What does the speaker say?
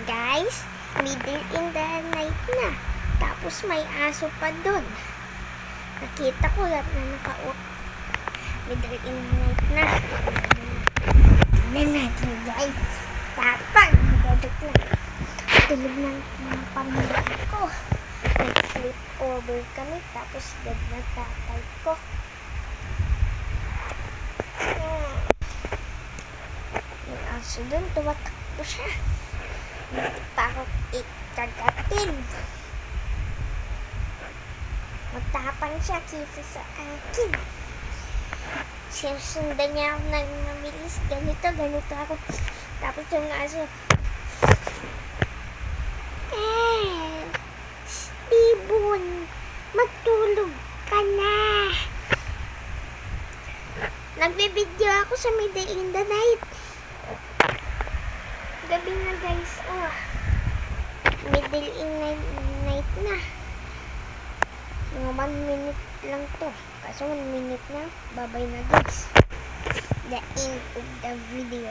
Guys, middle in the night na. Tapos may aso pa dun. Nakita ko lahat na nakaup. Middle in the night na. Tignan natin guys. Tapag. Dadot lang. Tulog ng pamilya ko. Nag-flip over kami. Tapos dad na tatay ko. May aso dun. Tumatakbo siya. Takot ikagatin. Matapang siya kisa sa akin. Sinusundan niya ako ng mabilis. Ganito ako. Tapos yung aso, Steven, magtulog ka na. Nagbe-video ako sa middle in the night. Gabi na guys, middle in the night na. Mga 1 minute lang to. Kaso 1 minute na, babay na guys. The end of the video.